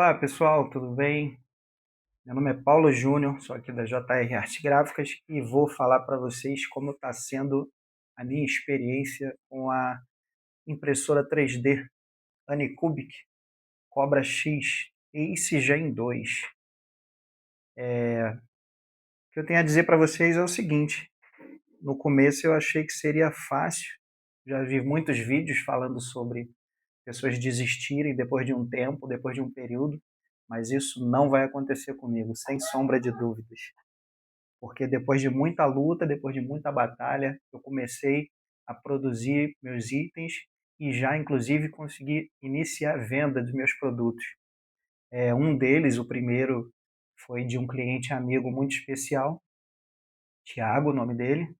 Olá pessoal, tudo bem? Meu nome é Paulo Júnior, sou aqui da JR Artes Gráficas e vou falar para vocês como está sendo a minha experiência com a impressora 3D Anycubic Cobra X Ace Gen 2. O que eu tenho a dizer para vocês é o seguinte: no começo eu achei que seria fácil, já vi muitos vídeos falando sobre pessoas desistirem depois de um tempo, depois de um período, mas isso não vai acontecer comigo, sem sombra de dúvidas. Porque depois de muita luta, depois de muita batalha, eu comecei a produzir meus itens e já inclusive consegui iniciar a venda dos meus produtos. Um deles, o primeiro, foi de um cliente amigo muito especial, Tiago, o nome dele.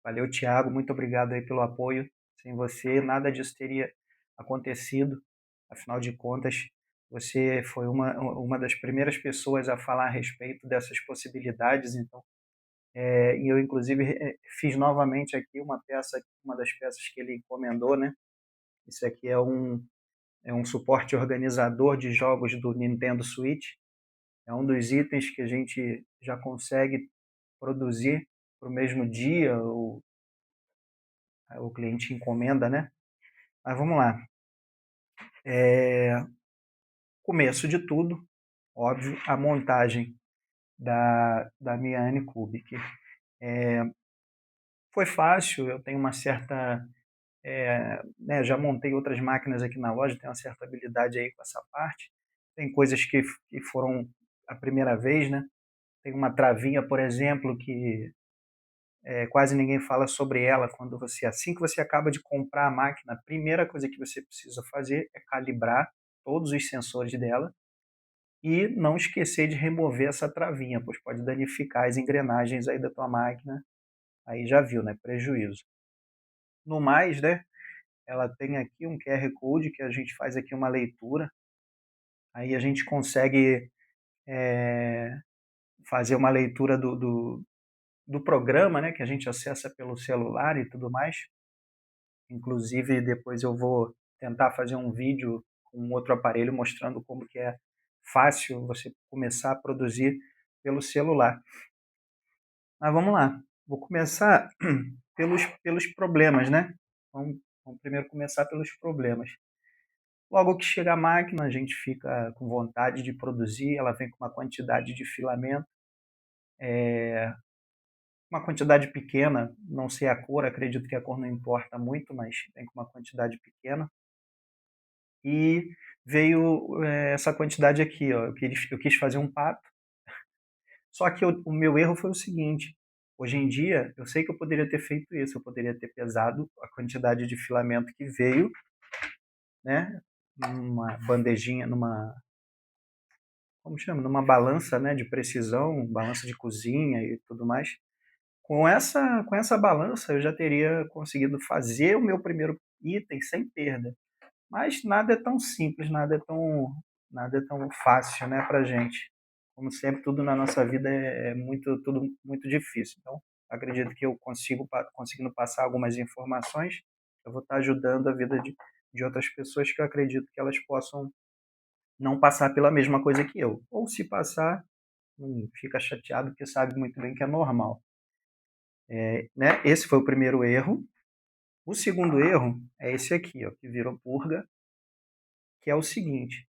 Valeu, Tiago, muito obrigado aí pelo apoio. Sem você, nada disso teria acontecido. Afinal de contas, você foi uma das primeiras pessoas a falar a respeito dessas possibilidades, então e eu, inclusive, fiz novamente aqui uma das peças que ele encomendou, né? Isso aqui é um suporte organizador de jogos do Nintendo Switch. É um dos itens que a gente já consegue produzir para o mesmo dia, o cliente encomenda, né? Mas vamos lá. Começo de tudo, óbvio, a montagem da minha Anycubic. Foi fácil, eu tenho uma certa né, já montei outras máquinas aqui na loja, tenho uma certa habilidade aí com essa parte. Tem coisas que foram a primeira vez, né? Tem uma travinha, por exemplo, que quase ninguém fala sobre ela. Assim que você acaba de comprar a máquina, a primeira coisa que você precisa fazer é calibrar todos os sensores dela e não esquecer de remover essa travinha, pois pode danificar as engrenagens aí da tua máquina. Aí já viu, né? Prejuízo. No mais, né? Ela tem aqui um QR Code que a gente faz aqui uma leitura, aí a gente consegue fazer uma leitura do programa, né, que a gente acessa pelo celular e tudo mais. Inclusive, depois eu vou tentar fazer um vídeo com um outro aparelho mostrando como que é fácil você começar a produzir pelo celular. Mas vamos lá, vou começar pelos problemas, né? Vamos primeiro começar pelos problemas. Logo que chega a máquina, a gente fica com vontade de produzir, ela vem com uma quantidade de filamento, uma quantidade pequena, não sei a cor, acredito que a cor não importa muito, mas vem com uma quantidade pequena. E veio essa quantidade aqui, ó, eu quis fazer um pato, só que o meu erro foi o seguinte: hoje em dia, eu sei que eu poderia ter feito isso, eu poderia ter pesado a quantidade de filamento que veio, né, numa bandejinha, como chama? Numa balança, né, de precisão, balança de cozinha e tudo mais. Com essa balança, eu já teria conseguido fazer o meu primeiro item sem perda. Mas nada é tão simples, nada é tão fácil, né, para gente. Como sempre, tudo na nossa vida é tudo muito difícil. Então, acredito que eu conseguindo passar algumas informações, eu vou estar ajudando a vida de outras pessoas que eu acredito que elas possam não passar pela mesma coisa que eu. Ou se passar, fica chateado porque sabe muito bem que é normal. Né? Esse foi o primeiro erro. O segundo erro é esse aqui, ó, que virou purga, que é o seguinte: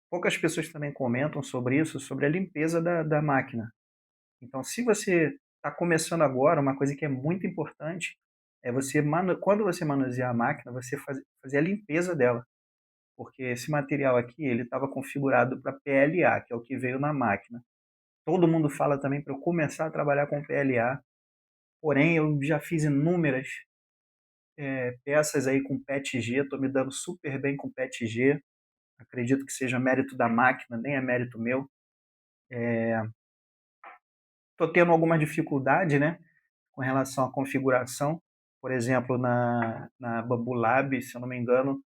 poucas pessoas também comentam sobre isso, sobre a limpeza da máquina. Então, se você está começando agora, uma coisa que é muito importante é quando você manusear a máquina, você fazer a limpeza dela, porque esse material aqui ele estava configurado para PLA, que é o que veio na máquina. Todo mundo fala também para eu começar a trabalhar com PLA, porém eu já fiz inúmeras peças aí com PETG, estou me dando super bem com PETG, acredito que seja mérito da máquina, nem é mérito meu. Estou tendo alguma dificuldade, né, com relação à configuração. Por exemplo, na Bambu Lab, se eu não me engano,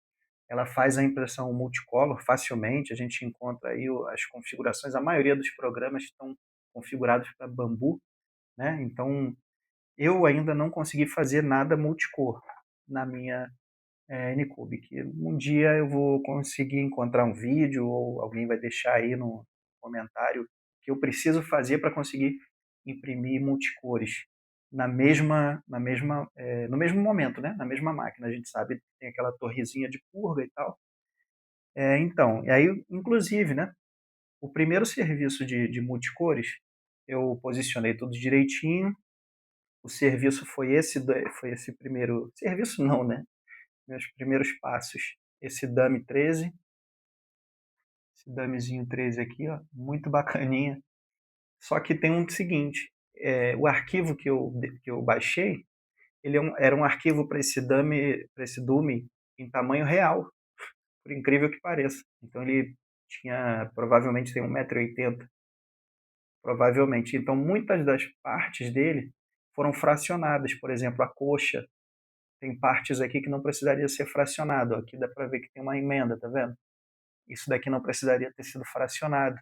ela faz a impressão multicolor facilmente, a gente encontra aí as configurações, a maioria dos programas estão configurados para Bambu, né? Então, eu ainda não consegui fazer nada multicor na minha Anycubic. Um dia eu vou conseguir encontrar um vídeo ou alguém vai deixar aí no comentário o que eu preciso fazer para conseguir imprimir multicores no mesmo momento, né? Na mesma máquina. A gente sabe que tem aquela torrezinha de purga e tal. Então, e aí, inclusive, né? O primeiro serviço de multicores, eu posicionei tudo direitinho. O serviço foi esse primeiro serviço, não, né? Meus primeiros passos. Esse Dummy 13, esse Dummyzinho 13 aqui, ó, muito bacaninha. Só que tem um seguinte, o arquivo que eu baixei, era um arquivo para esse Dummy em tamanho real, por incrível que pareça. Então ele provavelmente tem 1,80 m, provavelmente. Então muitas das partes dele foram fracionadas. Por exemplo, a coxa, tem partes aqui que não precisaria ser fracionado. Aqui dá para ver que tem uma emenda, tá vendo? Isso daqui não precisaria ter sido fracionado.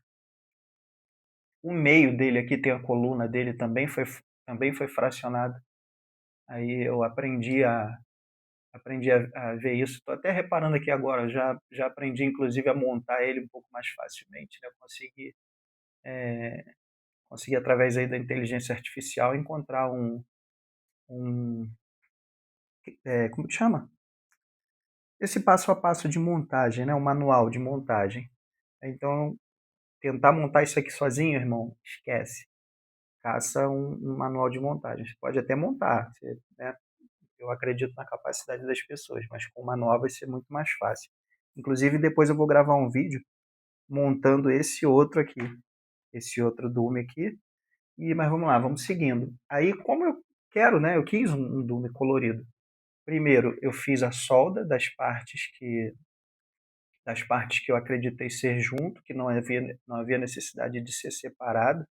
O meio dele aqui tem a coluna dele também foi fracionado. Aí eu aprendi a ver isso. Estou até reparando aqui agora, já aprendi inclusive a montar ele um pouco mais facilmente. Né? Eu consegui através aí da inteligência artificial encontrar um como que chama? Esse passo a passo de montagem, né? Um manual de montagem. Então, tentar montar isso aqui sozinho, irmão, esquece. Caça um manual de montagem. Você pode até montar, né? Eu acredito na capacidade das pessoas, mas com o manual vai ser muito mais fácil. Inclusive, depois eu vou gravar um vídeo montando esse outro Doom aqui. Mas vamos lá, vamos seguindo. Aí, como eu quero, né? Eu quis um Doom colorido. Primeiro, eu fiz a solda das partes que eu acreditei ser junto, que não havia necessidade de ser separado.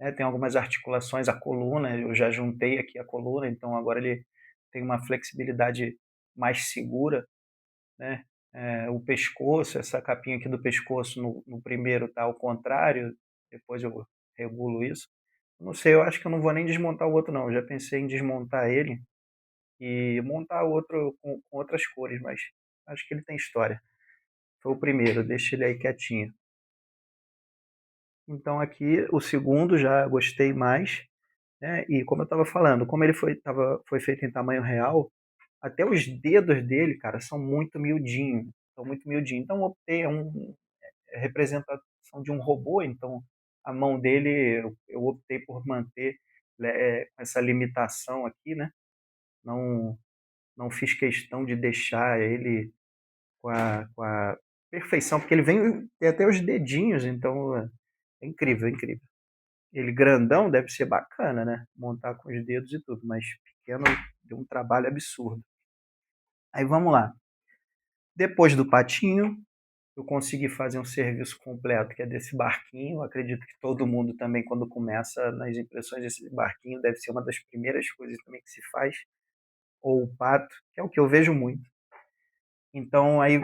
Né? Tem algumas articulações, a coluna, eu já juntei aqui a coluna, então agora ele tem uma flexibilidade mais segura. Né? O pescoço, essa capinha aqui do pescoço no primeiro está ao contrário, depois eu regulo isso. Não sei, eu acho que eu não vou nem desmontar o outro não, eu já pensei em desmontar ele e montar outro com outras cores, mas acho que ele tem história. Foi o primeiro, deixa ele aí quietinho. Então aqui o segundo já gostei mais, né? E como eu estava falando, como ele foi feito em tamanho real, até os dedos dele, cara, são muito miudinhos, são muito miudinhos. Então eu optei representação de um robô, então a mão dele eu optei por manter essa limitação aqui, né? Não não fiz questão de deixar ele com a perfeição, porque ele vem tem até os dedinhos, então é incrível, é incrível. Ele grandão deve ser bacana, né? Montar com os dedos e tudo, mas pequeno deu um trabalho absurdo. Aí vamos lá. Depois do patinho, eu consegui fazer um serviço completo, que é desse barquinho. Eu acredito que todo mundo também, quando começa nas impressões desse barquinho, deve ser uma das primeiras coisas também que se faz. Ou o pato, que é o que eu vejo muito. Então, aí,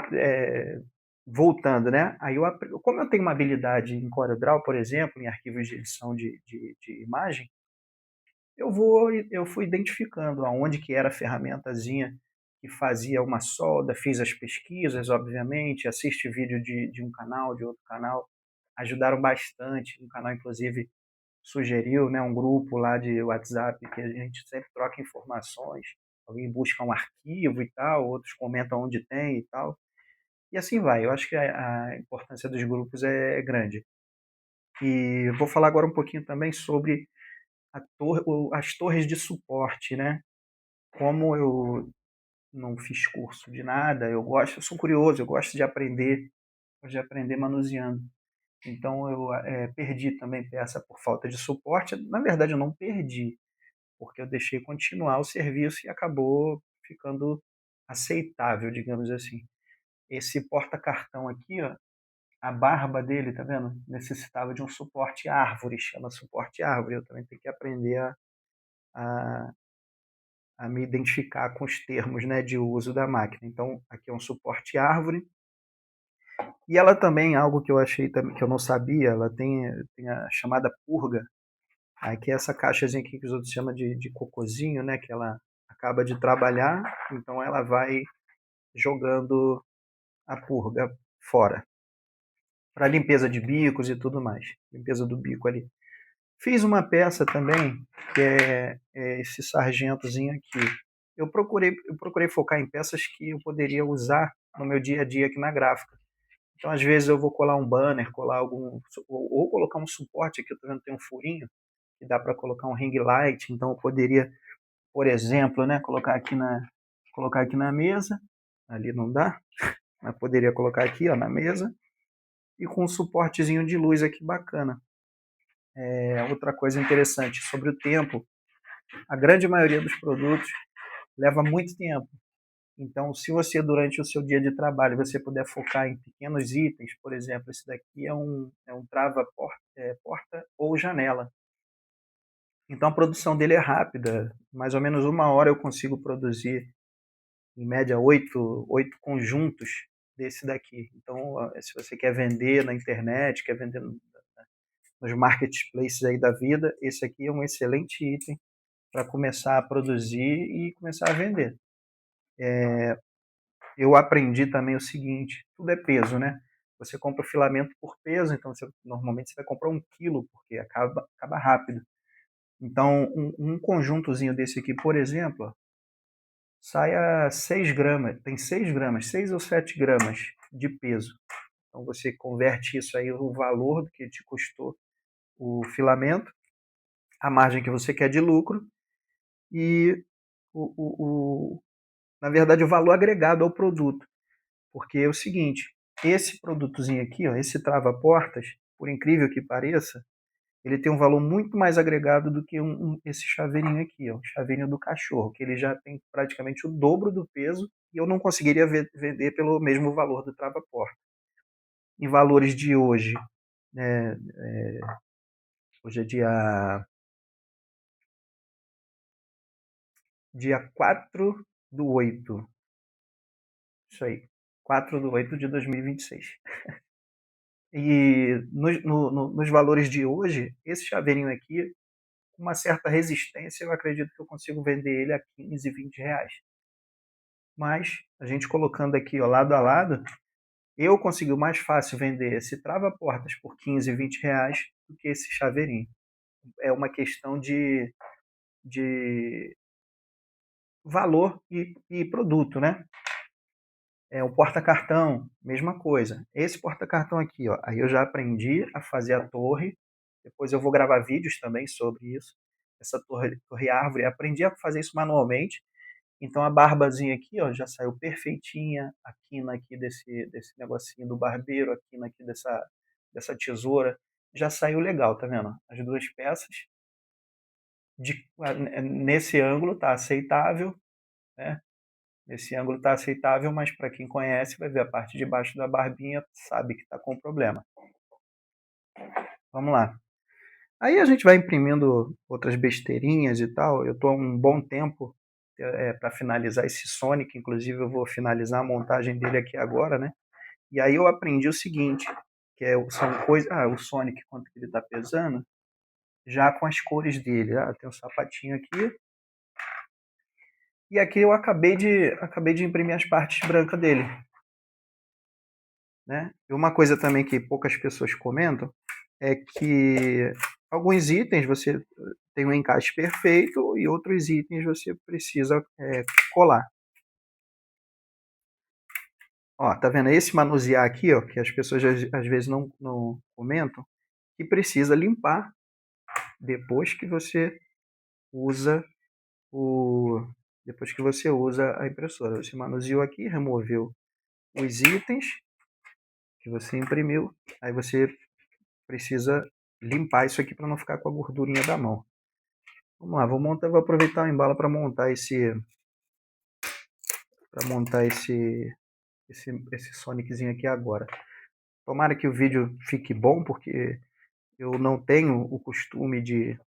voltando, né? Aí como eu tenho uma habilidade em CorelDRAW, por exemplo, em arquivos de edição de imagem, eu fui identificando aonde que era a ferramentazinha que fazia uma solda, fiz as pesquisas, obviamente, assiste vídeo de um canal, de outro canal, ajudaram bastante. Um canal, inclusive, sugeriu, né, um grupo lá de WhatsApp que a gente sempre troca informações. Alguém busca um arquivo e tal, outros comentam onde tem e tal. E assim vai. Eu acho que a importância dos grupos é grande. E vou falar agora um pouquinho também sobre as torres de suporte, né? Como eu não fiz curso de nada, eu sou curioso, eu gosto de aprender manuseando. Então eu perdi também peça por falta de suporte. Na verdade, eu não perdi, porque eu deixei continuar o serviço e acabou ficando aceitável, digamos assim. Esse porta-cartão aqui, ó, a barba dele, tá vendo? Necessitava de um suporte árvore, chama suporte árvore. Eu também tenho que aprender a, a me identificar com os termos, né, de uso da máquina. Então, aqui é um suporte árvore. E ela também, algo que eu achei que eu não sabia, ela tem a chamada purga. Aqui é essa caixazinha aqui que os outros chamam de cocôzinho, né, que ela acaba de trabalhar, então ela vai jogando a purga fora, para limpeza de bicos e tudo mais, limpeza do bico ali. Fiz uma peça também, que é esse sargentozinho aqui. Eu procurei focar em peças que eu poderia usar no meu dia a dia aqui na gráfica. Então, às vezes, eu vou colar um banner, colar ou colocar um suporte aqui, eu tô vendo que tem um furinho, que dá para colocar um ring light, então eu poderia, por exemplo, né, colocar aqui na mesa, ali não dá, mas poderia colocar aqui, ó, na mesa, e com um suportezinho de luz aqui bacana. Outra coisa interessante sobre o tempo, a grande maioria dos produtos leva muito tempo. Então, se você, durante o seu dia de trabalho, você puder focar em pequenos itens, por exemplo, esse daqui é um trava-porta porta ou janela. Então, a produção dele é rápida. Mais ou menos 1 hora eu consigo produzir, em média, oito conjuntos desse daqui. Então, se você quer vender na internet, quer vender nos marketplaces aí da vida, esse aqui é um excelente item para começar a produzir e começar a vender. Eu aprendi também o seguinte: tudo é peso, né? Você compra o filamento por peso, então normalmente você vai comprar 1 quilo, porque acaba rápido. Então, um conjuntozinho desse aqui, por exemplo, ó, sai a 6 gramas, tem 6 gramas, 6 ou 7 gramas de peso. Então, você converte isso aí, o valor do que te custou o filamento, a margem que você quer de lucro e, o, o, o, na verdade, o valor agregado ao produto. Porque é o seguinte, esse produtozinho aqui, ó, esse trava-portas, por incrível que pareça, ele tem um valor muito mais agregado do que esse chaveirinho aqui, ó, o chaveirinho do cachorro, que ele já tem praticamente o dobro do peso e eu não conseguiria vender pelo mesmo valor do trava-porta. Em valores de hoje, né, hoje é dia 4/8, isso aí, 4/8 de 2026. E nos valores de hoje, esse chaveirinho aqui, com uma certa resistência, eu acredito que eu consigo vender ele a 15, R$ 20. Mas, a gente colocando aqui, ó, lado a lado, eu consegui mais fácil vender esse trava-portas por 15, R$ 20 do que esse chaveirinho. É uma questão de valor e produto, né? O porta-cartão, mesma coisa. Esse porta-cartão aqui, ó, aí eu já aprendi a fazer a torre. Depois eu vou gravar vídeos também sobre isso. Essa torre árvore, aprendi a fazer isso manualmente. Então a barbazinha aqui, ó, já saiu perfeitinha. A quina aqui desse negocinho do barbeiro, a quina aqui dessa tesoura, já saiu legal, tá vendo? As duas peças. Nesse ângulo tá aceitável, né? Esse ângulo está aceitável, mas para quem conhece, vai ver a parte de baixo da barbinha, sabe que está com problema. Vamos lá. Aí a gente vai imprimindo outras besteirinhas e tal. Eu estou há um bom tempo para finalizar esse Sonic, inclusive eu vou finalizar a montagem dele aqui agora, né? E aí eu aprendi o seguinte, que são coisas... o Sonic, quanto que ele está pesando, já com as cores dele. Tem um sapatinho aqui. E aqui eu acabei de imprimir as partes brancas dele. Né? E uma coisa também que poucas pessoas comentam é que alguns itens você tem um encaixe perfeito e outros itens você precisa colar. Ó, tá vendo? Esse manusear aqui, ó, que as pessoas às vezes não comentam, que precisa limpar depois que você usa o depois que você usa a impressora. Você manuseou aqui, removeu os itens que você imprimiu, aí você precisa limpar isso aqui para não ficar com a gordurinha da mão. Vamos lá, vou aproveitar o embalo para montar esse Soniczinho aqui agora. Tomara que o vídeo fique bom, porque eu não tenho costume de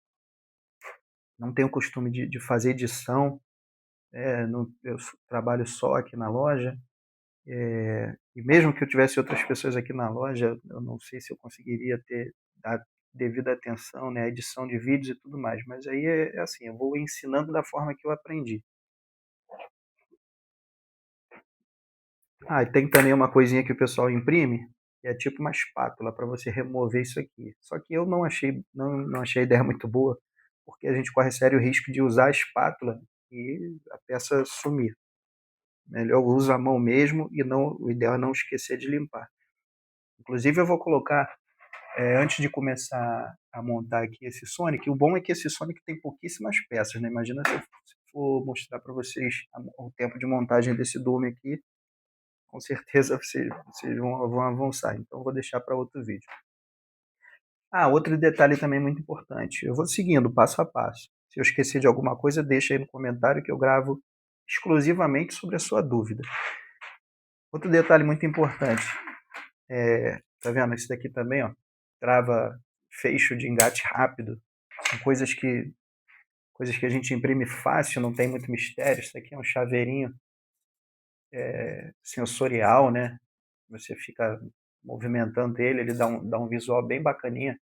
fazer edição. Eu trabalho só aqui na loja. E mesmo que eu tivesse outras pessoas aqui na loja, eu não sei se eu conseguiria dar devida atenção, né, à edição de vídeos e tudo mais. Mas aí é assim, eu vou ensinando da forma que eu aprendi. Ah, e tem também uma coisinha que o pessoal imprime, que é tipo uma espátula para você remover isso aqui. Só que eu não achei a ideia muito boa, porque a gente corre sério risco de usar a espátula e a peça sumir. Melhor usa a mão mesmo e não, o ideal é não esquecer de limpar. Inclusive eu vou colocar, antes de começar a montar aqui esse Sonic, o bom é que esse Sonic tem pouquíssimas peças, né? Imagina se eu for mostrar para vocês o tempo de montagem desse Dome aqui, com certeza vocês vão avançar. Então eu vou deixar para outro vídeo. Ah, outro detalhe também muito importante. Eu vou seguindo passo a passo. Se eu esquecer de alguma coisa, deixa aí no comentário que eu gravo exclusivamente sobre a sua dúvida. Outro detalhe muito importante. Tá vendo? Esse daqui também, ó. Trava fecho de engate rápido. São coisas que a gente imprime fácil, não tem muito mistério. Isso aqui é um chaveirinho sensorial, né? Você fica movimentando ele dá um visual bem bacaninha.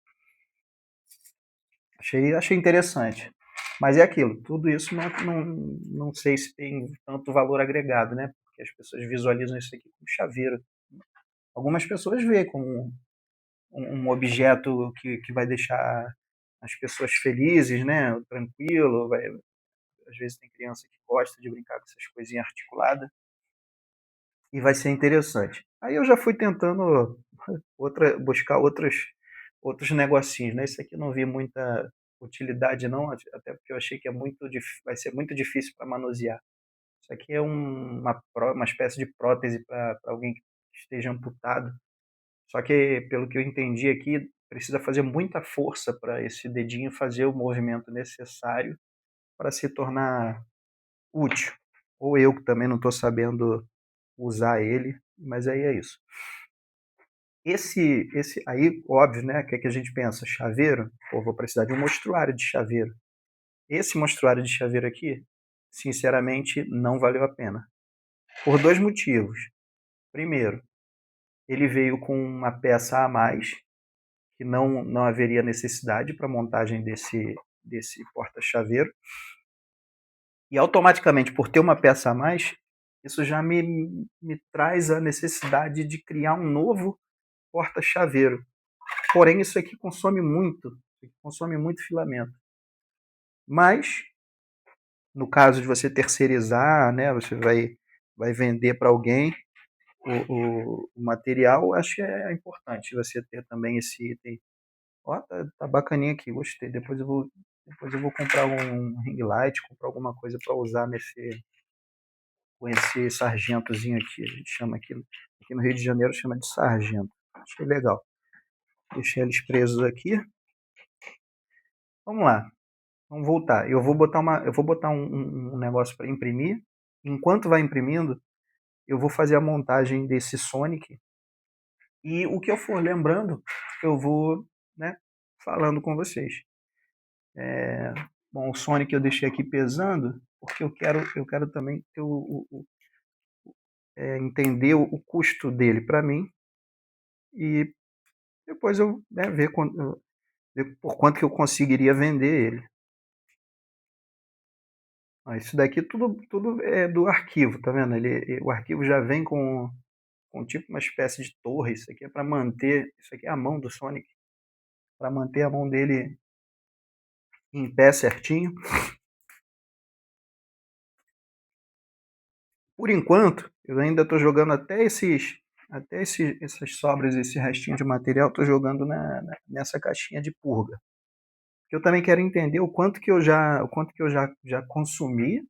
Achei interessante. Mas é aquilo, tudo isso não sei se tem tanto valor agregado, né? Porque as pessoas visualizam isso aqui como chaveiro. Algumas pessoas veem como um objeto que vai deixar as pessoas felizes, né? Tranquilo. Às vezes tem criança que gosta de brincar com essas coisinhas articuladas e vai ser interessante. Aí eu já fui tentando buscar outros negocinhos, né? Isso aqui eu não vi muita utilidade não, até porque eu achei que vai ser muito difícil para manusear. Isso aqui é uma espécie de prótese para alguém que esteja amputado. Só que, pelo que eu entendi aqui, precisa fazer muita força para esse dedinho fazer o movimento necessário para se tornar útil. Ou eu que também não estou sabendo usar ele, mas aí é isso. Aí, óbvio, né? O que, é que a gente pensa? Chaveiro? Pô, vou precisar de um mostruário de chaveiro. Esse mostruário de chaveiro aqui, sinceramente, não valeu a pena. Por dois motivos. Primeiro, ele veio com uma peça a mais, que não haveria necessidade para a montagem desse porta-chaveiro. E automaticamente, por ter uma peça a mais, isso já me traz a necessidade de criar um novo porta-chaveiro. Porém, isso aqui consome muito filamento. Mas, no caso de você terceirizar, né, você vai vender para alguém o material, acho que é importante você ter também esse item. Ó, tá bacaninha aqui, gostei. Depois eu vou comprar um ring light, comprar alguma coisa para usar com esse sargentozinho aqui. A gente chama aqui no Rio de Janeiro chama de sargento. Achei legal. Deixei eles presos aqui. Vamos lá. Vamos voltar. Eu vou botar um negócio para imprimir. Enquanto vai imprimindo, eu vou fazer a montagem desse Sonic. E o que eu for lembrando, eu vou, né, falando com vocês. Bom, o Sonic eu deixei aqui pesando, porque eu quero também ter entender o custo dele para mim e depois eu, né, ver por quanto que eu conseguiria vender ele. Isso daqui tudo é do arquivo, tá vendo? O arquivo já vem com tipo uma espécie de torre. Isso aqui é para manter. Isso aqui é a mão do Sonic, para manter a mão dele em pé certinho. Por enquanto, eu ainda estou jogando essas sobras, esse restinho de material, estou jogando nessa caixinha de purga. Eu também quero entender o quanto que eu já consumi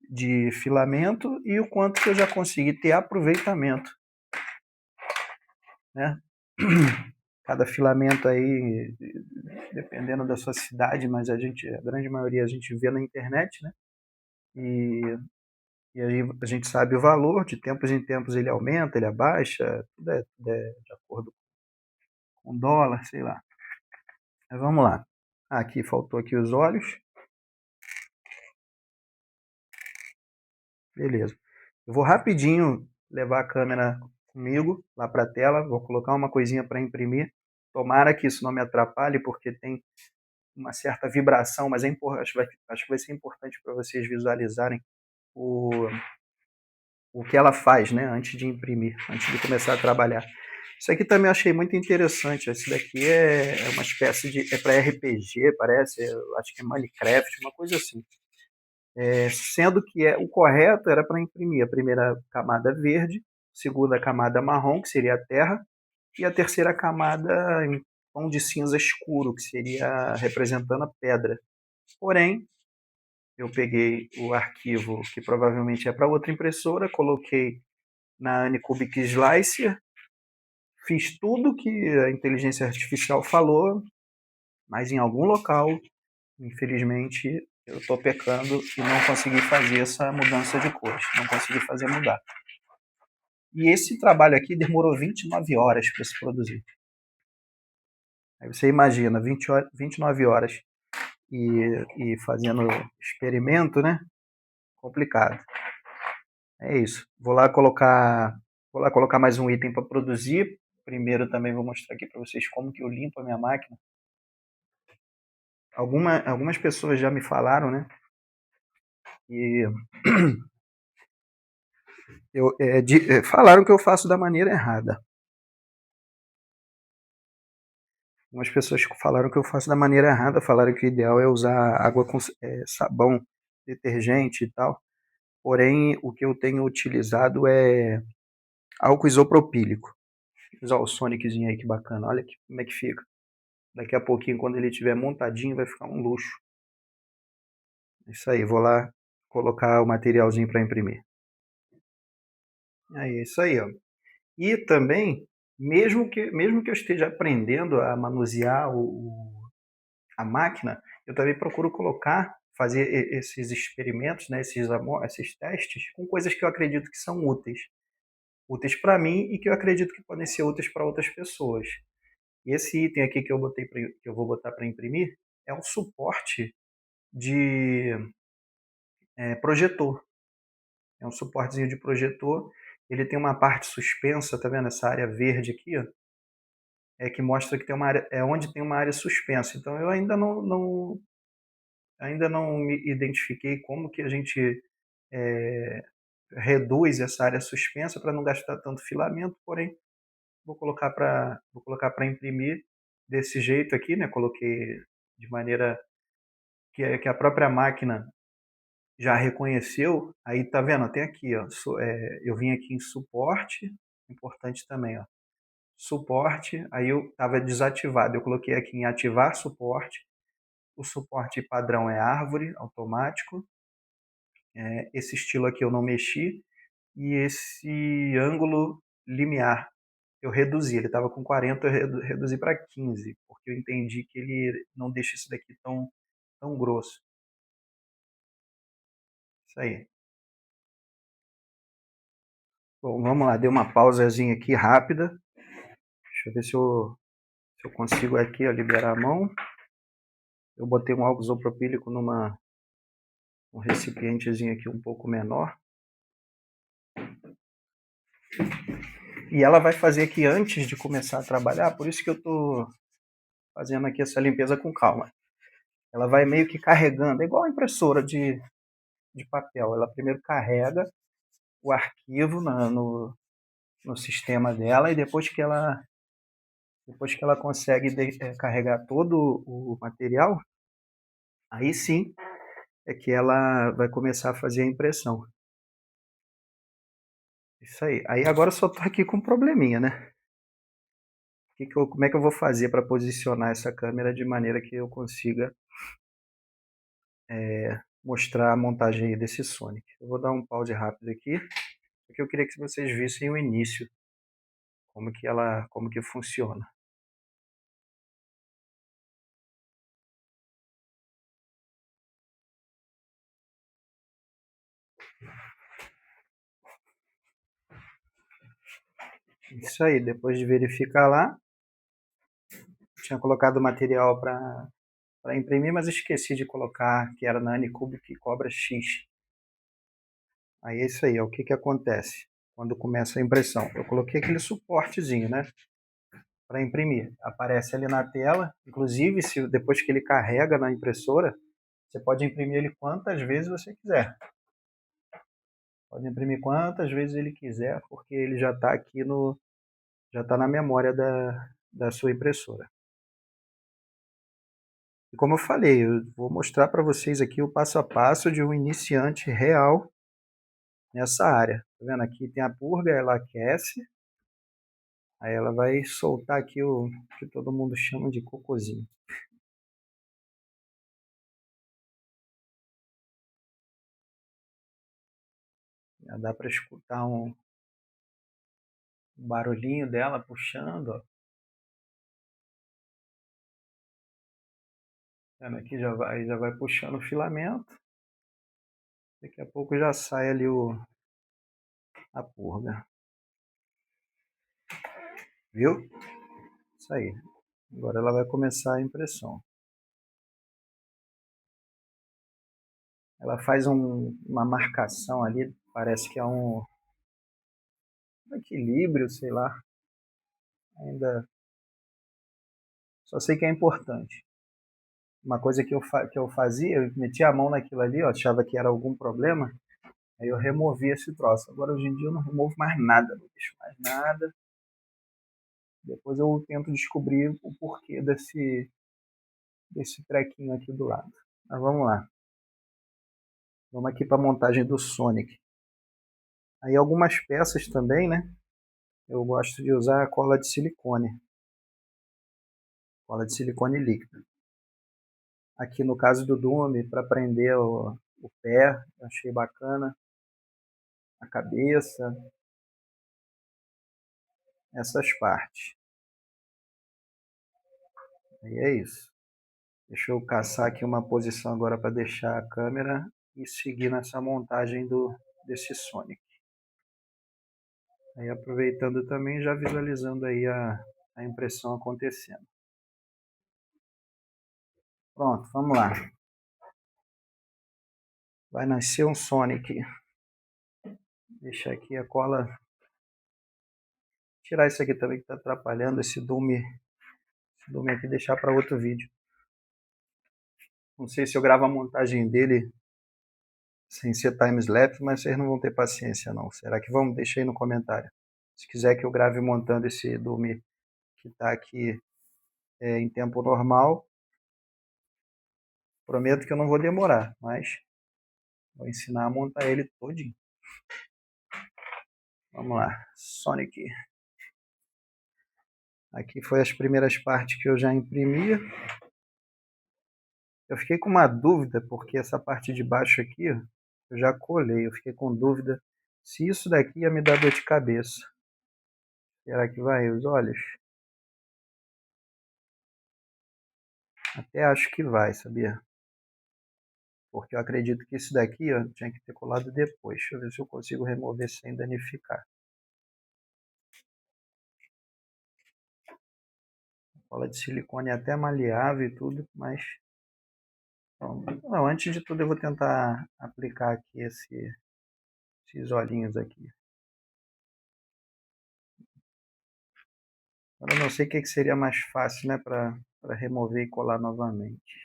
de filamento e o quanto que eu já consegui ter aproveitamento, né? Cada filamento aí, dependendo da sua cidade, mas a grande maioria a gente vê na internet, né? E, e aí a gente sabe o valor, de tempos em tempos ele aumenta, ele abaixa, tudo é de acordo com o dólar, sei lá. Mas vamos lá. Aqui faltou aqui os olhos. Beleza. Eu vou rapidinho levar a câmera comigo lá para a tela, vou colocar uma coisinha para imprimir. Tomara que isso não me atrapalhe, porque tem uma certa vibração, mas acho que vai ser importante para vocês visualizarem o, o que ela faz, né, antes de imprimir, antes de começar a trabalhar. Isso aqui também eu achei muito interessante. Esse daqui é uma espécie de. É para RPG, parece. Eu acho que é Minecraft, uma coisa assim. Sendo que o correto era para imprimir a primeira camada verde, segunda camada marrom, que seria a terra, e a terceira camada em tom de cinza escuro, que seria representando a pedra. Porém, eu peguei o arquivo que provavelmente é para outra impressora, coloquei na Anycubic Slicer, fiz tudo que a inteligência artificial falou, mas em algum local, infelizmente, eu estou pecando e não consegui fazer essa mudança de cores, não consegui fazer mudar. E esse trabalho aqui demorou 29 horas para se produzir. Aí você imagina, 29 horas e fazendo experimento, né? Complicado. É isso. Vou lá colocar mais um item para produzir. Primeiro também vou mostrar aqui para vocês como que eu limpo a minha máquina. Algumas pessoas já me falaram, né? E falaram que eu faço da maneira errada. Algumas pessoas falaram que eu faço da maneira errada, falaram que o ideal é usar água com sabão, detergente e tal. Porém, o que eu tenho utilizado é álcool isopropílico. Vou usar o Soniczinho aí, que bacana. Olha aqui como é que fica. Daqui a pouquinho, quando ele estiver montadinho, vai ficar um luxo. Isso aí, vou lá colocar o materialzinho para imprimir. Aí, isso aí, ó. E também, mesmo que eu esteja aprendendo a manusear a máquina, eu também procuro fazer esses experimentos, né, esses testes, com coisas que eu acredito que são úteis. Úteis para mim e que eu acredito que podem ser úteis para outras pessoas. E esse item aqui que eu vou botar para imprimir é um suporte de projetor. É um suportezinho de projetor. Ele tem uma parte suspensa, tá vendo? Essa área verde aqui, ó, que mostra que tem uma área, é onde tem uma área suspensa. Então eu ainda não me identifiquei como que a gente é, reduz essa área suspensa para não gastar tanto filamento, porém vou colocar para imprimir desse jeito aqui, né? Coloquei de maneira que a própria máquina já reconheceu. Aí tá vendo? Tem aqui, ó. Eu vim aqui em suporte, importante também, ó. Suporte, aí eu estava desativado. Eu coloquei aqui em ativar suporte. O suporte padrão é árvore, automático. Esse estilo aqui eu não mexi. E esse ângulo limiar eu reduzi. Ele estava com 40, eu reduzi para 15, porque eu entendi que ele não deixa isso daqui tão grosso. Isso aí. Bom, vamos lá, dei uma pausazinha aqui rápida. Deixa eu ver se eu consigo aqui, ó, liberar a mão. Eu botei um álcool isopropílico um recipientezinho aqui um pouco menor. E ela vai fazer aqui antes de começar a trabalhar, por isso que eu estou fazendo aqui essa limpeza com calma. Ela vai meio que carregando, é igual a impressora de papel. Ela primeiro carrega o arquivo no sistema dela e depois que ela consegue carregar todo o material, aí sim é que ela vai começar a fazer a impressão. Isso aí. Aí agora eu só tô aqui com um probleminha, né? Como é que eu vou fazer para posicionar essa câmera de maneira que eu consiga mostrar a montagem desse Sonic? Eu vou dar um pause rápido aqui, porque eu queria que vocês vissem o início, como que funciona. Isso aí, depois de verificar lá, tinha colocado o material para imprimir, mas esqueci de colocar que era na Anycube que cobra X. Aí é isso aí, o que acontece quando começa a impressão? Eu coloquei aquele suportezinho, né, para imprimir. Aparece ali na tela, inclusive se depois que ele carrega na impressora, você pode imprimir ele quantas vezes você quiser. Pode imprimir quantas vezes ele quiser, porque ele já está aqui no, já está na memória da sua impressora. E como eu falei, eu vou mostrar para vocês aqui o passo a passo de um iniciante real nessa área. Tá vendo? Aqui tem a purga, ela aquece, aí ela vai soltar aqui o que todo mundo chama de cocôzinho. Já dá para escutar um barulhinho dela puxando, ó. Tá vendo? Aqui já vai puxando o filamento. Daqui a pouco já sai ali a purga. Viu? Isso aí. Agora ela vai começar a impressão. Ela faz uma marcação ali, parece que é um equilíbrio, sei lá. Ainda só sei que é importante. Uma coisa que eu fazia, eu metia a mão naquilo ali, ó, achava que era algum problema, aí eu removia esse troço. Agora hoje em dia eu não removo mais nada, não deixo mais nada. Depois eu tento descobrir o porquê desse trequinho aqui do lado. Mas vamos lá. Vamos aqui para a montagem do Sonic. Aí algumas peças também, né? Eu gosto de usar cola de silicone. Cola de silicone líquida. Aqui no caso do Doom, para prender o pé, achei bacana. A cabeça, essas partes. E é isso. Deixa eu caçar aqui uma posição agora para deixar a câmera e seguir nessa montagem desse Sonic. Aí aproveitando também, já visualizando aí a impressão acontecendo. Pronto, vamos lá. Vai nascer um Sonic. Deixa aqui a cola. Tirar isso aqui também que está atrapalhando esse Doom aqui, deixar para outro vídeo. Não sei se eu gravo a montagem dele sem ser time-lapse, mas vocês não vão ter paciência não. Será que vão? Deixa aí no comentário. Se quiser que eu grave montando esse Doom que está aqui em tempo normal, prometo que eu não vou demorar, mas vou ensinar a montar ele todinho. Vamos lá, Sonic. Aqui foi as primeiras partes que eu já imprimi. Eu fiquei com uma dúvida, porque essa parte de baixo aqui, eu já colei. Eu fiquei com dúvida se isso daqui ia me dar dor de cabeça. Será que vai os olhos? Até acho que vai, sabia? Porque eu acredito que isso daqui ó, tinha que ter colado depois. Deixa eu ver se eu consigo remover sem danificar. A cola de silicone é até maleável e tudo, mas... Bom, não, antes de tudo eu vou tentar aplicar aqui esses olhinhos aqui. Agora eu não sei o que seria mais fácil, né, para remover e colar novamente.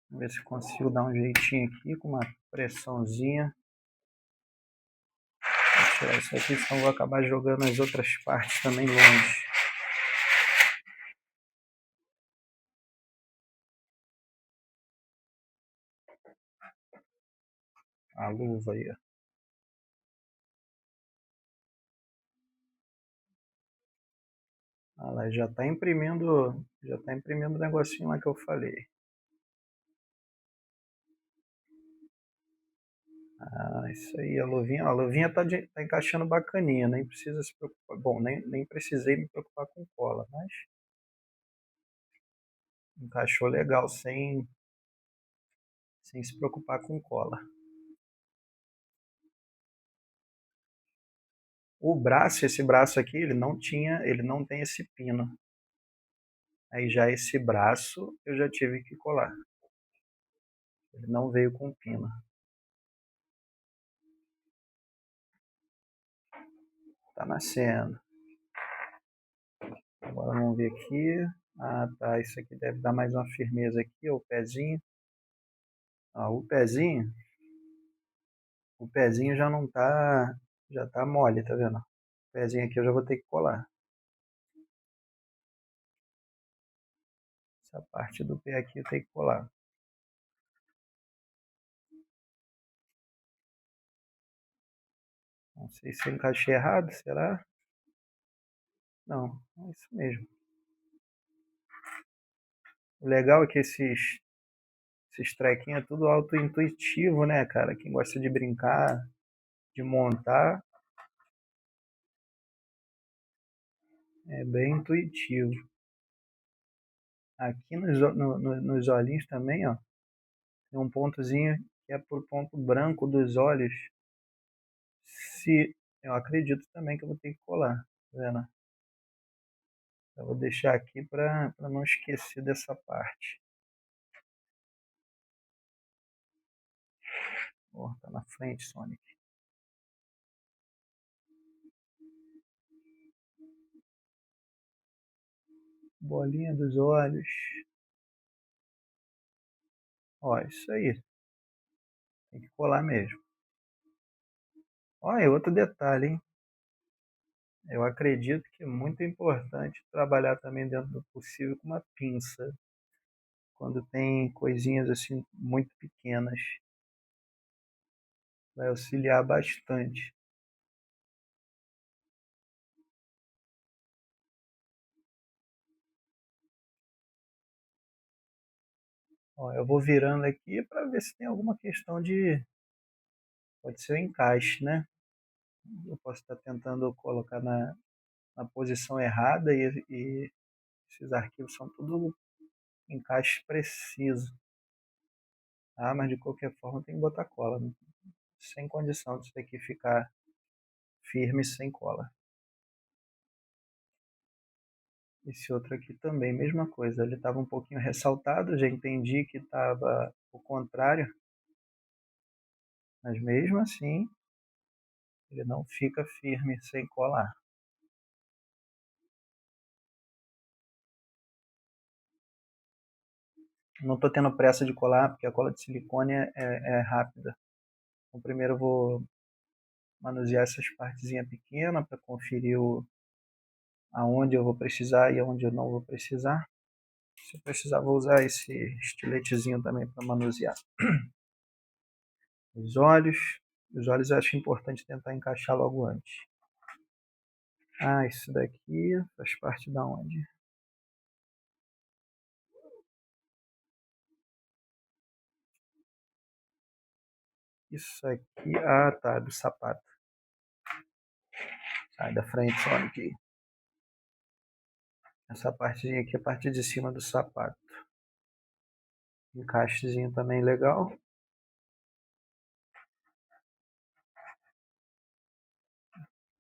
Vamos ver se consigo dar um jeitinho aqui com uma pressãozinha. Vou tirar isso aqui, senão vou acabar jogando as outras partes também longe. A luva aí, ó. Ah lá, já está imprimindo o negocinho lá que eu falei. Ah, isso aí, a luvinha tá encaixando bacaninha, nem precisa se preocupar. Bom, nem precisei me preocupar com cola, mas encaixou legal, sem se preocupar com cola. O braço, esse braço aqui, ele não tem esse pino. Aí já esse braço eu já tive que colar. Ele não veio com pino. Tá nascendo. Agora vamos ver aqui. Ah, tá. Isso aqui deve dar mais uma firmeza aqui, ó, o pezinho. Ó, o pezinho já tá mole, tá vendo? O pezinho aqui eu já vou ter que colar. Essa parte do pé aqui eu tenho que colar. Não sei se eu encaixei errado, será? Não, é isso mesmo. O legal é que esses trequinhos é tudo auto-intuitivo, né, cara? Quem gosta de brincar, de montar, é bem intuitivo. Aqui nos olhinhos também, ó, tem um pontozinho que é por ponto branco dos olhos. Se eu acredito também que eu vou ter que colar, tá vendo? Eu vou deixar aqui para não esquecer dessa parte. Ó, tá na frente, Sonic. Bolinha dos olhos. Ó, isso aí. Tem que colar mesmo. Ó, e outro detalhe, hein? Eu acredito que é muito importante trabalhar também dentro do possível com uma pinça, quando tem coisinhas assim muito pequenas. Vai auxiliar bastante. Ó, eu vou virando aqui para ver se tem alguma questão de. Pode ser o encaixe, né? Eu posso estar tentando colocar na posição errada e esses arquivos são tudo encaixe preciso. Ah, mas de qualquer forma tem que botar cola, né? Sem condição disso aqui ficar firme sem cola. Esse outro aqui também, mesma coisa. Ele estava um pouquinho ressaltado, já entendi que estava o contrário, mas mesmo assim ele não fica firme sem colar. Não estou tendo pressa de colar, porque a cola de silicone é rápida. Então, primeiro eu vou manusear essas partezinhas pequenas para conferir aonde eu vou precisar e aonde eu não vou precisar. Se eu precisar, vou usar esse estiletezinho também para manusear. Os olhos. Os olhos eu acho importante tentar encaixar logo antes. Ah, isso daqui faz parte da onde? Isso aqui. Ah, tá, do sapato. Sai da frente, Sonic. Essa partezinha aqui é a parte de cima do sapato. Encaixezinho também legal.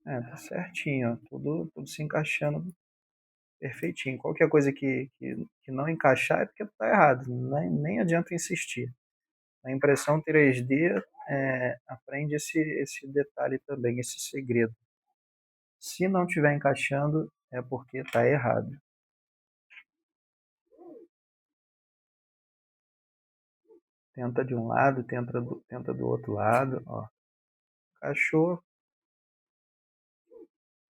É, tá certinho, ó. Tudo se encaixando perfeitinho. Qualquer coisa que não encaixar é porque tá errado. Nem adianta insistir. A impressão 3D aprende esse detalhe também, esse segredo. Se não estiver encaixando, é porque está errado. Tenta de um lado, tenta do outro lado. Ó. Encaixou,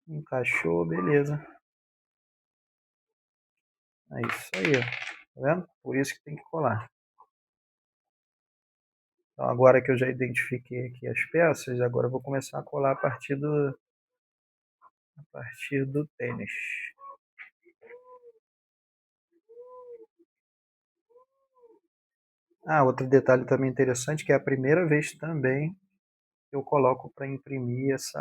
encaixou, beleza. É isso aí, ó. Tá vendo? Por isso que tem que colar. Então, agora que eu já identifiquei aqui as peças, agora eu vou começar a colar a partir do tênis. Ah, outro detalhe também interessante, que é a primeira vez também que eu coloco para imprimir esse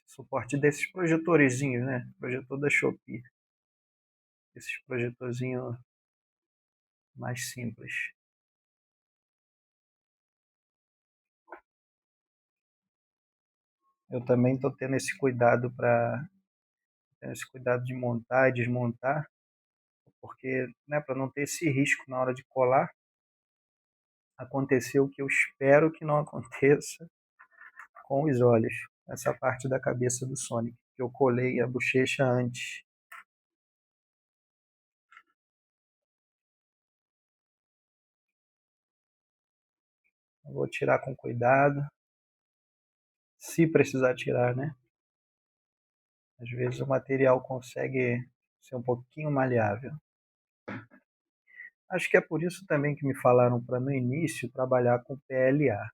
suporte desses projetorzinhos, né? Projetor da Shopee. Esses projetorzinhos mais simples. Eu também estou tendo esse cuidado de montar e desmontar, porque, né, para não ter esse risco na hora de colar, aconteceu o que eu espero que não aconteça com os olhos, essa parte da cabeça do Sonic. que eu colei a bochecha antes. Eu vou tirar com cuidado, se precisar tirar, né? Às vezes o material consegue ser um pouquinho maleável. Acho que é por isso também que me falaram para no início trabalhar com PLA.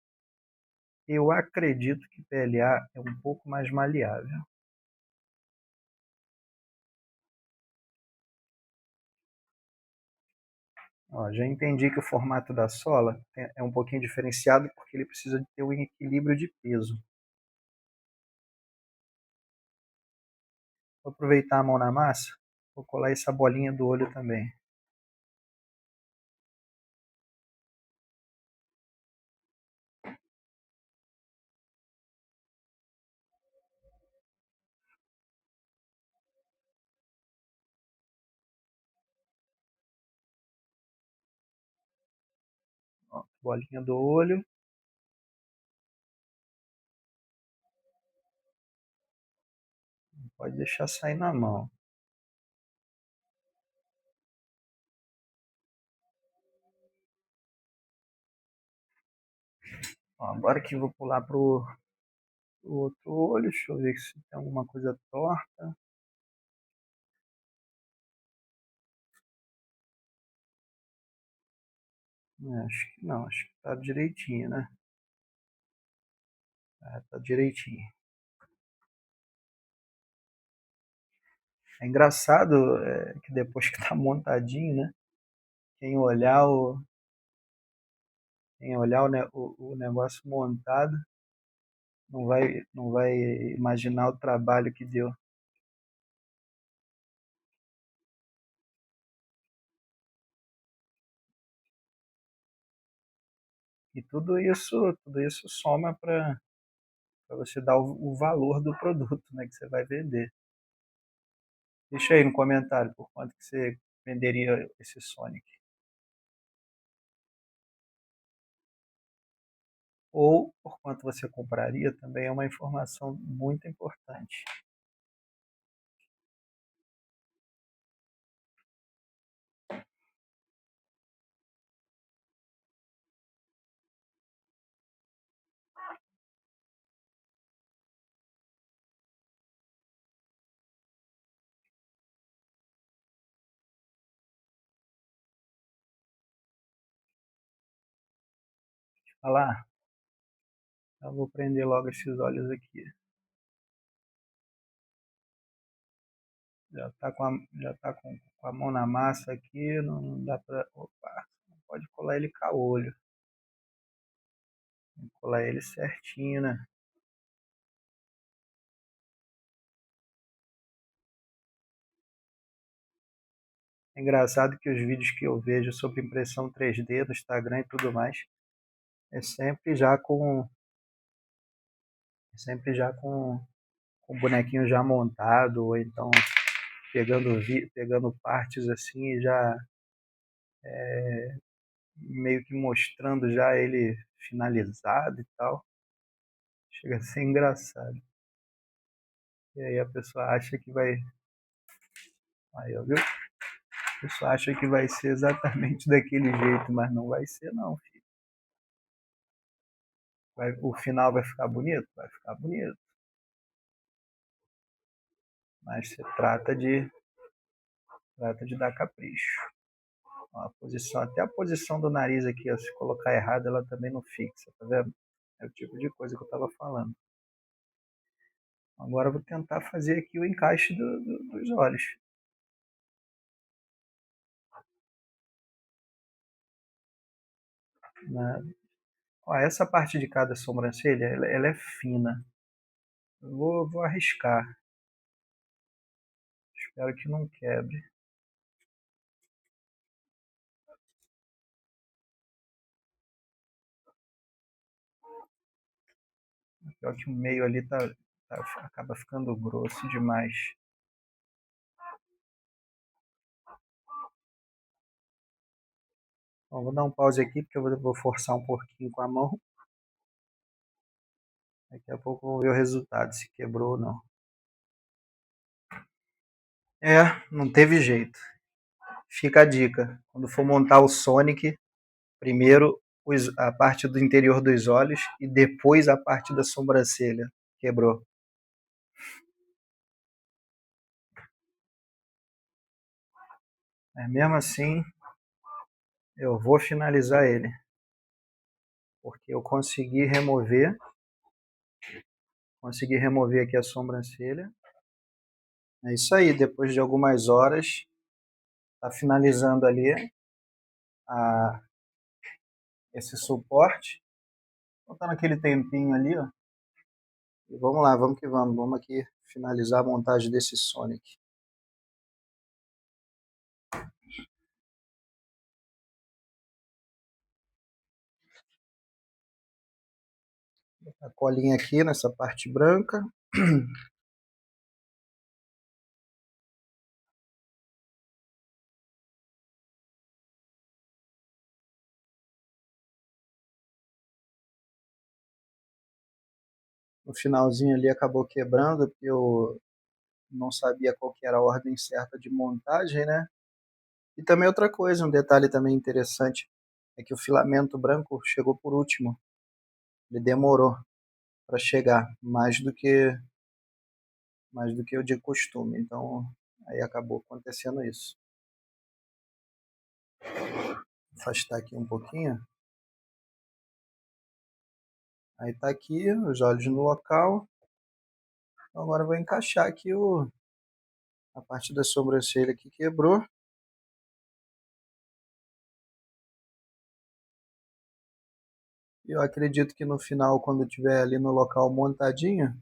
Eu acredito que PLA é um pouco mais maleável. Ó, já entendi que o formato da sola é um pouquinho diferenciado porque ele precisa de ter um equilíbrio de peso. Vou aproveitar a mão na massa, vou colar essa bolinha do olho também. Ó, bolinha do olho, pode deixar sair na mão. Ó, agora que eu vou pular pro outro olho, deixa eu ver se tem alguma coisa torta. Acho que não, acho que tá direitinho, né? Tá direitinho. É engraçado que depois que tá montadinho, né? Quem olhar o, quem olhar o negócio montado não vai imaginar o trabalho que deu. E tudo isso soma para você dar o valor do produto, né, que você vai vender. Deixa aí no comentário por quanto que você venderia esse Sonic. Ou por quanto você compraria também é uma informação muito importante. Olha lá, eu vou prender logo esses olhos aqui. Já tá com a mão na massa aqui, não dá pra. Opa, não pode colar ele com o olho. Tem que colar ele certinho, né? É engraçado que os vídeos que eu vejo sobre impressão 3D no Instagram e tudo mais, é sempre já com o bonequinho já montado, ou então pegando partes assim e já meio que mostrando já ele finalizado e tal. Chega a ser engraçado. E aí a pessoa acha que vai. Aí, ó, viu? A pessoa acha que vai ser exatamente daquele jeito, mas não vai ser não, filho. O final vai ficar bonito? Vai ficar bonito. Mas se trata de dar capricho. Ó, até a posição do nariz aqui, ó, se colocar errado, ela também não fixa, tá vendo? É o tipo de coisa que eu estava falando. Agora eu vou tentar fazer aqui o encaixe dos olhos. Né? Ó, essa parte de cada sobrancelha, ela é fina. Eu vou arriscar. Espero que não quebre. Pior que o meio ali acaba ficando grosso demais. Bom, vou dar um pause aqui porque eu vou forçar um pouquinho com a mão. Daqui a pouco eu vou ver o resultado, se quebrou ou não. É, não teve jeito. Fica a dica. Quando for montar o Sonic, primeiro a parte do interior dos olhos e depois a parte da sobrancelha. Quebrou. É, mesmo assim, eu vou finalizar ele, porque eu consegui remover aqui a sobrancelha. É isso aí, depois de algumas horas, tá finalizando ali a, esse suporte. Faltando aquele tempinho ali, ó. E vamos lá, vamos que vamos. Vamos aqui finalizar a montagem desse Sonic. A colinha aqui nessa parte branca. No finalzinho ali acabou quebrando, porque eu não sabia qual que era a ordem certa de montagem, né? E também outra coisa, um detalhe também interessante, é que o filamento branco chegou por último. Ele demorou para chegar, mais do que o de costume. Então, aí acabou acontecendo isso. Vou afastar aqui um pouquinho. Aí tá aqui, os olhos no local. Então agora eu vou encaixar aqui a parte da sobrancelha que quebrou. E eu acredito que no final, quando estiver ali no local montadinho,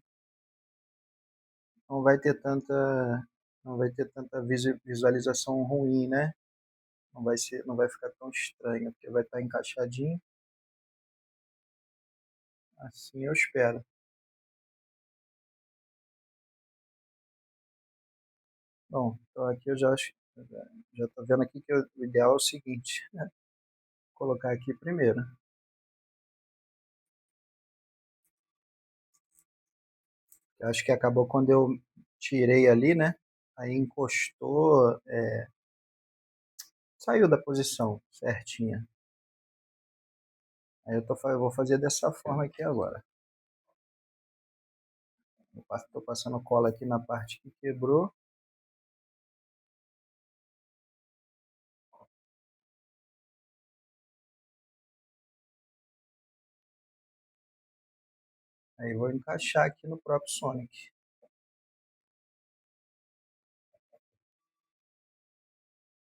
não vai ter tanta visualização ruim, né? Não vai ficar tão estranho, porque vai estar encaixadinho. Assim eu espero. Bom, então aqui eu já acho, já tô vendo aqui que o ideal é o seguinte, né? Colocar aqui primeiro. Eu acho que acabou quando eu tirei ali, né? Aí encostou, saiu da posição certinha. Aí eu vou fazer dessa forma aqui agora. Estou passando cola aqui na parte que quebrou. Aí vou encaixar aqui no próprio Sonic.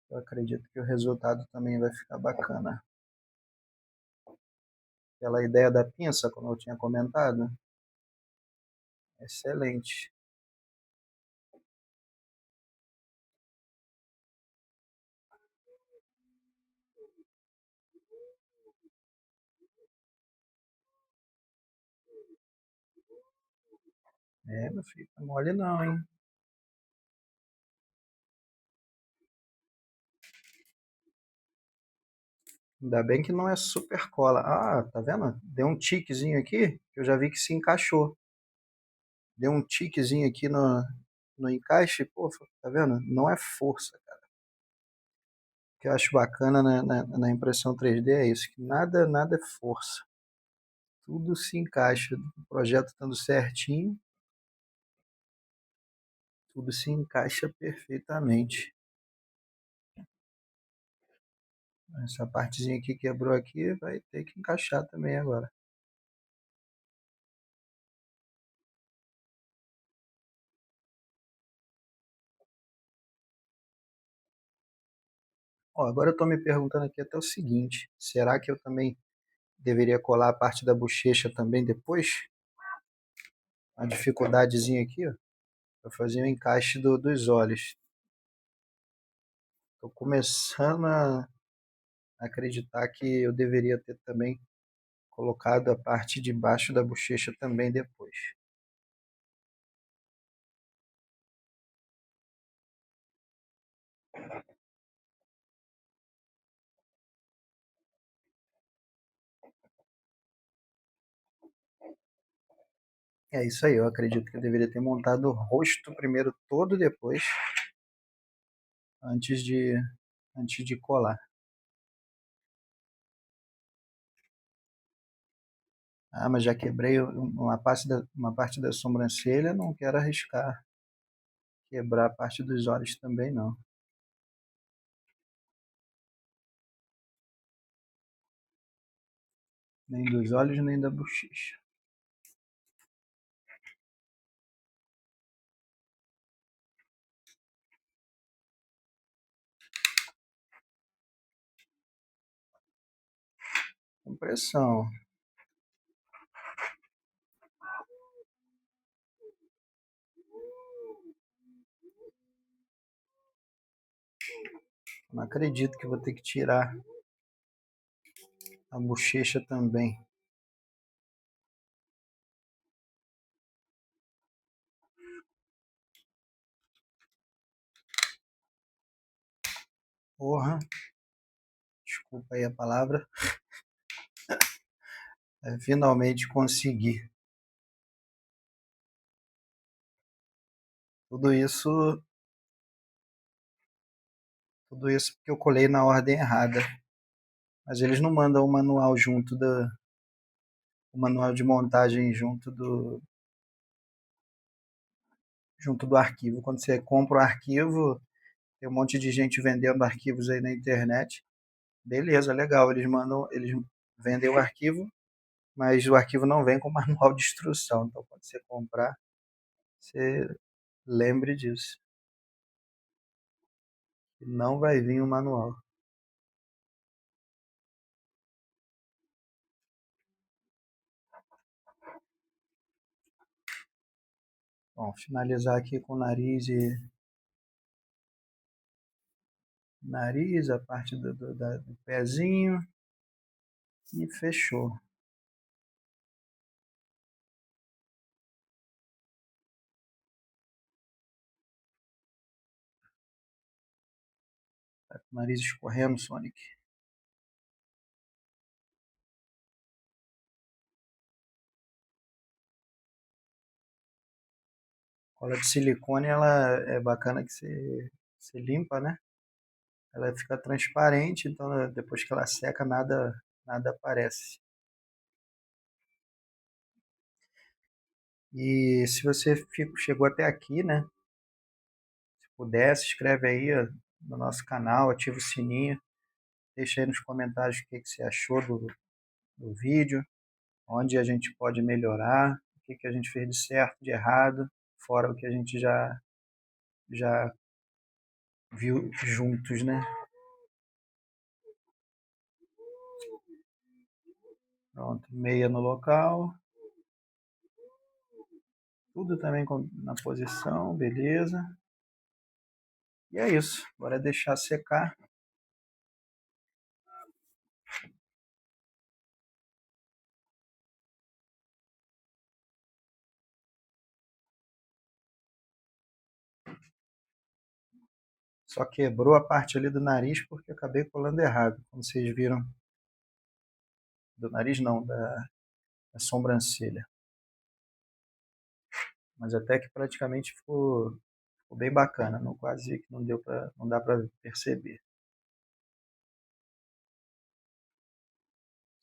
Eu acredito que o resultado também vai ficar bacana. Aquela ideia da pinça, como eu tinha comentado, excelente. É, meu filho, não mole não, hein? Ainda bem que não é super cola. Ah, tá vendo? Deu um tiquezinho aqui, que eu já vi que se encaixou. Deu um tiquezinho aqui no encaixe, pô, tá vendo? Não é força, cara. O que eu acho bacana na impressão 3D é isso, que nada é força. Tudo se encaixa. O projeto estando certinho, tudo se encaixa perfeitamente. Essa partezinha aqui quebrou aqui, vai ter que encaixar também agora. Ó, agora eu estou me perguntando aqui até o seguinte: será que eu também deveria colar a parte da bochecha também depois? A dificuldadezinha aqui, ó, para fazer o encaixe dos olhos. Estou começando a acreditar que eu deveria ter também colocado a parte de baixo da bochecha também depois. É isso aí, eu acredito que eu deveria ter montado o rosto primeiro todo depois, antes de, antes de colar. Ah, mas já quebrei uma parte da sobrancelha, não quero arriscar quebrar a parte dos olhos também, não. Nem dos olhos, nem da bochecha. Impressão. Não acredito que vou ter que tirar a bochecha também. Porra, desculpa aí a palavra. Finalmente consegui. Tudo isso, tudo isso porque eu colei na ordem errada. Mas eles não mandam o manual o manual de montagem junto do arquivo. Quando você compra o arquivo, tem um monte de gente vendendo arquivos aí na internet. Beleza, legal. Eles vendem o arquivo, mas o arquivo não vem com manual de instrução. Então, quando você comprar, você lembre disso. Não vai vir o manual. Bom, finalizar aqui com o nariz, a parte do pezinho e fechou. Tá com o nariz escorrendo, Sonic. Cola de silicone, ela é bacana que você limpa, né? Ela fica transparente, então depois que ela seca, nada aparece. E se você chegou até aqui, né? Se puder, se inscreve aí ó, no nosso canal, ativa o sininho, deixa aí nos comentários o que você achou do vídeo, onde a gente pode melhorar, o que a gente fez de certo, de errado, fora o que a gente já viu juntos, né? Pronto, meia no local, tudo também na posição, beleza. E é isso, agora é deixar secar. Só quebrou a parte ali do nariz porque eu acabei colando errado, como vocês viram. Do nariz não, da sobrancelha. Mas até que praticamente ficou bem bacana, não quase que não dá para perceber.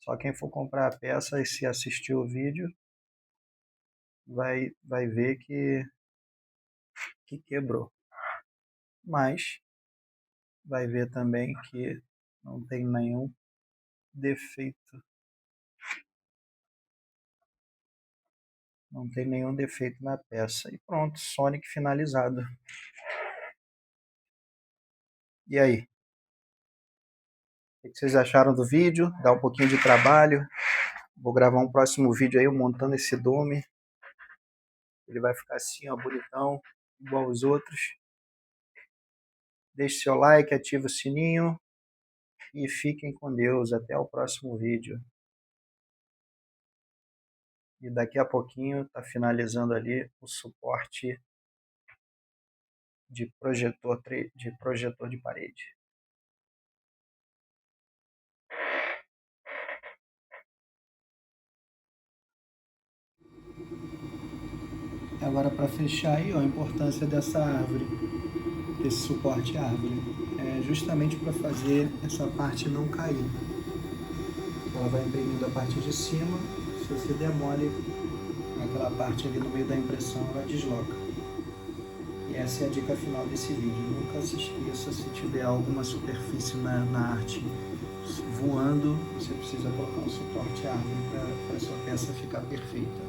Só quem for comprar a peça e se assistir o vídeo vai ver que quebrou. Mas vai ver também que não tem nenhum defeito. Não tem nenhum defeito na peça. E pronto, Sonic finalizado. E aí? O que vocês acharam do vídeo? Dá um pouquinho de trabalho. Vou gravar um próximo vídeo aí, eu montando esse dome. Ele vai ficar assim, ó, bonitão, igual os outros. Deixe seu like, ative o sininho e fiquem com Deus. Até o próximo vídeo. E daqui a pouquinho tá finalizando ali o suporte de projetor de parede. Agora para fechar aí, ó, a importância dessa árvore. desse suporte árvore, justamente para fazer essa parte não cair. Ela vai imprimindo a parte de cima, se você der mole, aquela parte ali no meio da impressão ela desloca. E essa é a dica final desse vídeo. Nunca se esqueça, se tiver alguma superfície na arte voando, você precisa colocar um suporte árvore para a sua peça ficar perfeita.